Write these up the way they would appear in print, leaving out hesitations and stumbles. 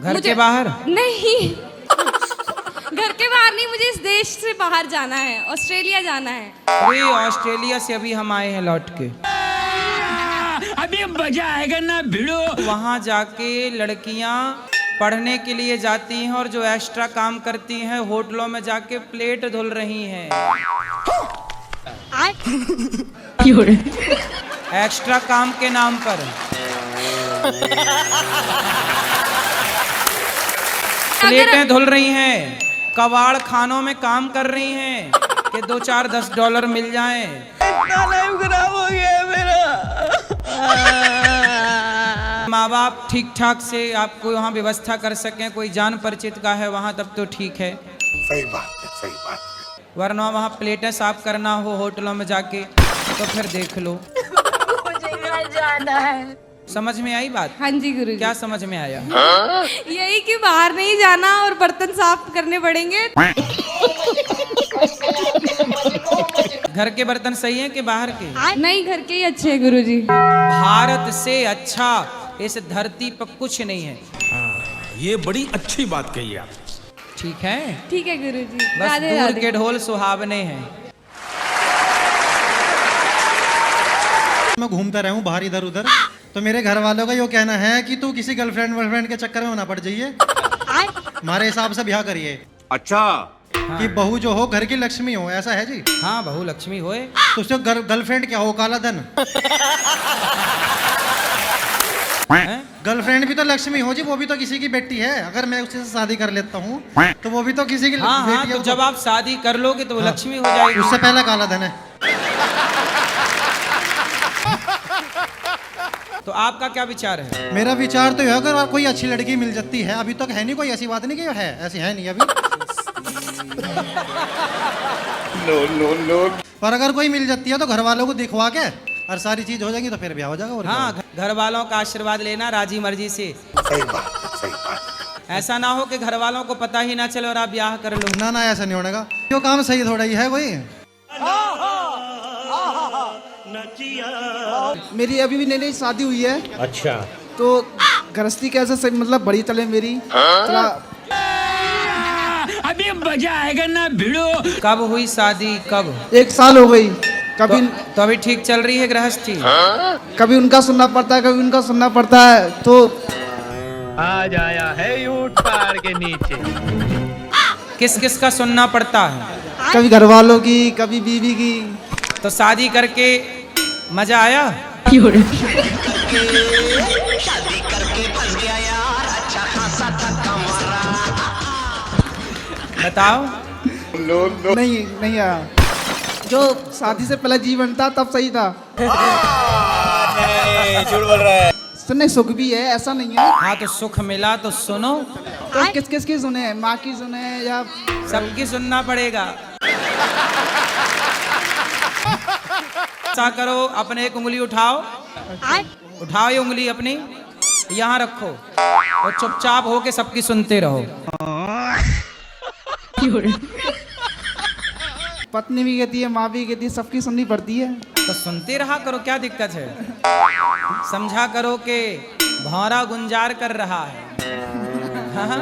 घर के बाहर नहीं, घर के बाहर नहीं, मुझे इस देश से बाहर जाना है, ऑस्ट्रेलिया जाना है। अरे ऑस्ट्रेलिया से अभी हम आए हैं लौट के। अभी मजा आएगा ना भिड़ो। वहाँ जाके लड़कियाँ पढ़ने के लिए जाती हैं और जो एक्स्ट्रा काम करती हैं होटलों में जाके प्लेट धुल रही हैं। एक्स्ट्रा काम के नाम पर। प्लेटें धुल रही हैं, कबाड़ खानों में काम कर रही हैं कि 2-4-10 डॉलर मिल जाएं। लाइफ खराब हो गया मेरा। माँ बाप ठीक ठाक से आपको वहाँ व्यवस्था कर सकें, कोई जान परिचित का है वहाँ, तब तो ठीक है। सही बात है, सही बात है। वरना वहाँ प्लेटें साफ करना हो होटलों में जाके तो फिर देख लो। मुझे घर जाना है। समझ में आई बात? हाँ जी गुरुजी। क्या समझ में आया? यही कि बाहर नहीं जाना और बर्तन साफ करने पड़ेंगे। घर के बर्तन सही हैं कि बाहर के? नहीं, घर के ही अच्छे हैं गुरुजी। भारत से अच्छा इस धरती पर कुछ नहीं है। ये बड़ी अच्छी बात कही आप। ठीक है, ठीक है गुरुजी। बस राधे दूर राधे। के ढोल सुहावने हैं। मैं घूमता रहूं बाहर इधर उधर, तो मेरे घर वालों का यो कहना है कि तू किसी गर्लफ्रेंड वर्लफ्रेंड के चक्कर में ना पड़ जाइए, हमारे हिसाब से ब्याह करिए। अच्छा, कि बहू जो हो घर की लक्ष्मी हो, ऐसा है जी? हाँ, बहू लक्ष्मी होए। तो उससे गर्लफ्रेंड क्या हो, काला धन? हैं? गर्लफ्रेंड भी तो लक्ष्मी हो जी, वो भी तो किसी की बेटी है। अगर मैं उससे शादी कर लेता हूँ तो वो भी तो किसी की हाँ हाँ, बेटी है। तो जब आप शादी कर लोगे तो वो लक्ष्मी हो जाएगी। उससे पहले काला धन है। तो आपका क्या विचार है? मेरा विचार तो है, अगर कोई अच्छी लड़की मिल जाती है, अभी तक है नहीं, कोई ऐसी बात नहीं कि है, ऐसी है नहीं अभी। No no no. पर अगर कोई मिल जाती है तो घर वालों को दिखवा के और सारी चीज हो जाएगी तो फिर ब्याह हो जाएगा। और क्या हाँ, होगा? घर वालों का आशीर्वाद लेना राजी मर्जी से। सही बात है, सही बात है। ऐसा ना हो कि घर वालों को पता ही ना चले और आप ब्याह कर लो। ना ना, ऐसा नहीं होने का। क्यों, काम सही थोड़ा ही है कोई। मेरी अभी भी नई नई शादी हुई है। अच्छा, तो गृहस्थी कैसे सही, मतलब बड़ी चले मेरी थोड़ा। अभी मजा आएगा ना भिड़ो। कब हुई शादी, कब? 1 साल हो गई। कभी तो अभी ठीक चल रही है गृहस्थी? कभी उनका सुनना पड़ता है, कभी उनका सुनना पड़ता है। तो आज आया है ऊंट पहाड़ के नीचे। किस किस का सुनना पड़ता है? कभी घर वालों की, कभी बीवी की। तो शादी करके मजा आया? बताओ। नहीं नहीं आया। जो शादी से पहले जीवन था तब सही था। झूठ बोल रहा है। सुनने सुख भी है, ऐसा नहीं है। हाँ, तो सुख मिला तो सुनो। तो किस किस की सुने, माँ की सुने या सबकी सुनना पड़ेगा। ऐसा करो, अपने एक उंगली उठाओ, उठाओ ये उंगली अपनी, यहाँ रखो और चुपचाप होके सबकी सुनते रहो। पत्नी भी कहती है, माँ भी कहती है, सबकी सुननी पड़ती है। तो सुनते रहा करो, क्या दिक्कत है? समझा करो कि भौरा गुंजार कर रहा है। हाँ?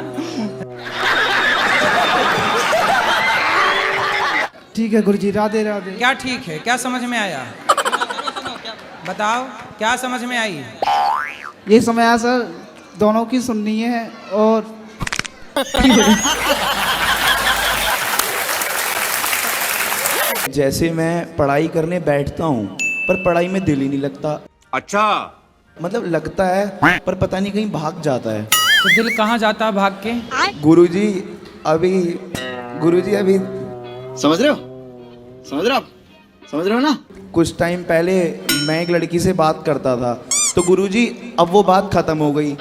ठीक है गुरुजी, राधे राधे। क्या ठीक है, क्या समझ में आया? बताओ, क्या समझ में आई? ये समय आया सर, दोनों की सुननी है। और जैसे मैं पढ़ाई करने बैठता हूँ पर पढ़ाई में दिल ही नहीं लगता। अच्छा, मतलब लगता है पर पता नहीं कहीं भाग जाता है। तो दिल कहाँ जाता है भाग के? गुरुजी अभी समझ रहे हो? समझ रहे हो आप? समझ रहे हो ना? कुछ टाइम पहले मैं एक लड़की से बात करता था, तो गुरुजी अब वो बात खत्म हो गई।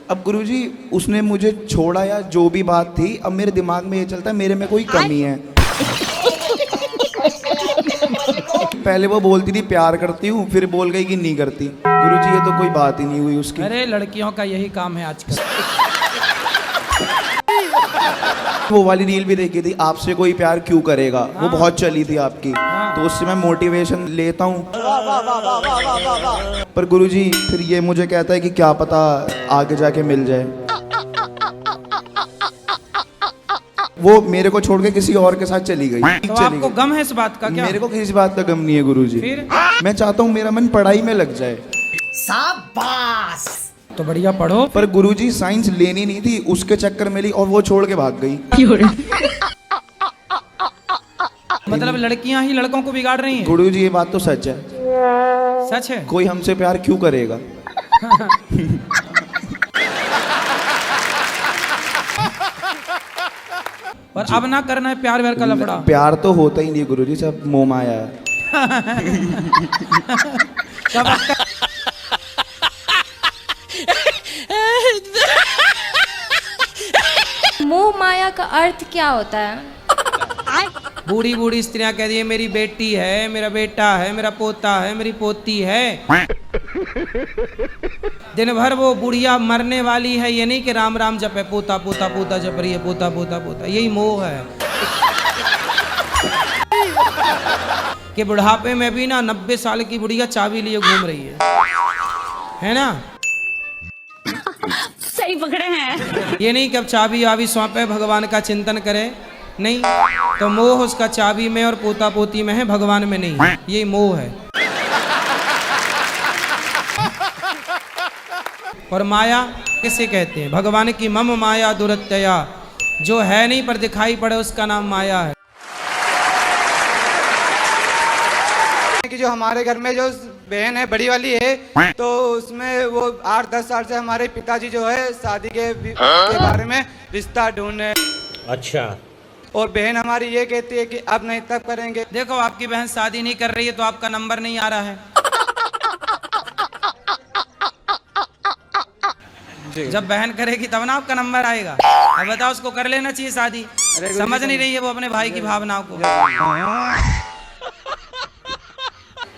अब गुरुजी उसने मुझे छोड़ा या जो भी बात थी, अब मेरे दिमाग में ये चलता है मेरे में कोई कमी है। पहले वो बोलती थी प्यार करती हूँ, फिर बोल गई कि नहीं करती। गुरुजी ये तो कोई बात ही नहीं हुई उसकी। अरे लड़कियों का यही काम है आजकल। वो वाली रील भी देखी थी, आपसे कोई प्यार क्यों करेगा, वो बहुत चली थी आपकी। तो उससे मैं मोटिवेशन लेता हूँ। पर गुरुजी फिर ये मुझे कहता है कि क्या पता आगे जाके मिल जाए। वो मेरे को छोड़ के किसी और के साथ चली गई। तो आपको गम है इस बात का क्या? मेरे को किसी बात का गम नहीं है गुरुजी। फिर? मैं चाहता हूँ मेरा मन पढ़ाई में लग जाए। तो बढ़िया पढ़ो। पर गुरुजी साइंस लेनी नहीं थी, उसके चक्कर में ली और वो छोड़ के भाग गई। मतलब लड़कियां ही लड़कों को बिगाड़ रही हैं? गुरुजी ये बात तो सच है। सच है? कोई हमसे प्यार क्यों करेगा? और अब ना करना है प्यार व्यार का लफड़ा? प्यार तो होता ही नहीं गुरुजी, सब मोह माया है। कब आपका मोह माया का अर्थ क्या होता है? बूढ़ी बूढ़ी स्त्रियां कहती है मेरी बेटी है, मेरा बेटा है, मेरा पोता है, मेरी पोती है। दिन भर वो बुढ़िया मरने वाली है, ये नहीं कि राम राम जपे, पोता पोता पोता जप रही है, पोता पोता पोता। यही मोह है कि बुढ़ापे में भी ना 90 साल की बुढ़िया चाबी लिए घूम रही है ना? सही पकड़े हैं। ये नहीं कि अब चाबी आवी सौंपे, भगवान का चिंतन करे, नहीं। तो मोह उसका चाबी में और पोता पोती में है, भगवान में नहीं। ये मोह है। और माया किसे कहते हैं? भगवान की मम माया दुरत्यया, जो है नहीं पर दिखाई पड़े उसका नाम माया है। कि जो हमारे घर में जो बहन है बड़ी वाली है, तो उसमें वो 8-10 साल से हमारे पिताजी जो है शादी के बारे में रिश्ता ढूंढे। अच्छा। और बहन हमारी ये कहती है कि अब नहीं तब करेंगे। देखो आपकी बहन शादी नहीं कर रही है तो आपका नंबर नहीं आ रहा है। जब बहन करेगी तब ना आपका नंबर आएगा। अब बताओ उसको कर लेना चाहिए शादी, समझ नहीं रही है वो अपने भाई की भावनाओं को।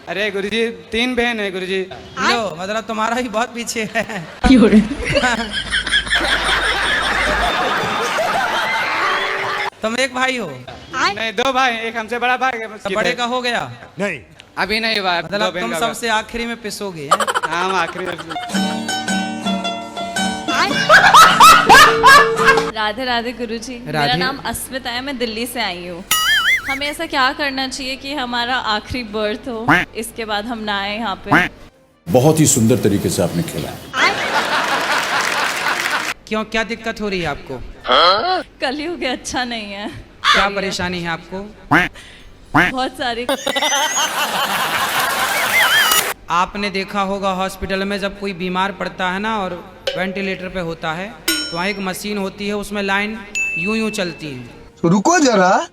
अरे गुरुजी 3 बहन है गुरुजी। लो मतलब तुम्हारा ही बहुत पीछे है। तुम एक भाई हो? नहीं 2 भाई, एक हमसे बड़ा भाई है। तो बड़े का हो गया? नहीं, अभी नहीं हुआ। मतलब तुम सबसे आखिरी में पिसोगे? हाँ हम आखिरी। राधे राधे गुरुजी। मेरा नाम अस्मिता है, मैं दिल्ली से आई हूँ। हमें ऐसा क्या करना चाहिए कि हमारा आखिरी बर्थ हो, इसके बाद हम ना आए यहाँ पे? बहुत ही सुंदर तरीके से आपने खेला। क्यों, क्या दिक्कत हो रही है आपको? कलयुग अच्छा नहीं है। क्या परेशानी है आपको? बहुत सारी। आपने देखा होगा हॉस्पिटल में जब कोई बीमार पड़ता है ना और वेंटिलेटर पे होता है तो वहाँ एक मशीन होती है, उसमें लाइन यूं यूं चलती है। रुको जरा,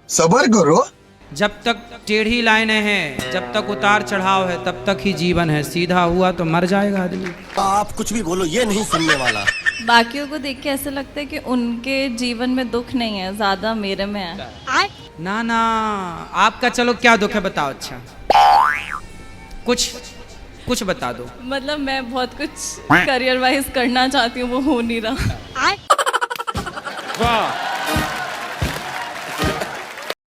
सब्र करो। जब तक टेढ़ी लाइनें हैं, जब तक उतार चढ़ाव है, तब तक ही जीवन है। सीधा हुआ तो मर जाएगा आदमी। आप कुछ भी बोलो, ये नहीं सुनने वाला। बाकियों को देख के ऐसा लगता है कि उनके जीवन में दुख नहीं है, ज्यादा मेरे में है। ना ना, आपका चलो क्या दुख है बताओ। अच्छा कुछ बता दो। मतलब मैं बहुत कुछ करियर वाइज करना चाहती हूँ, वो हो नहीं रहा। वाह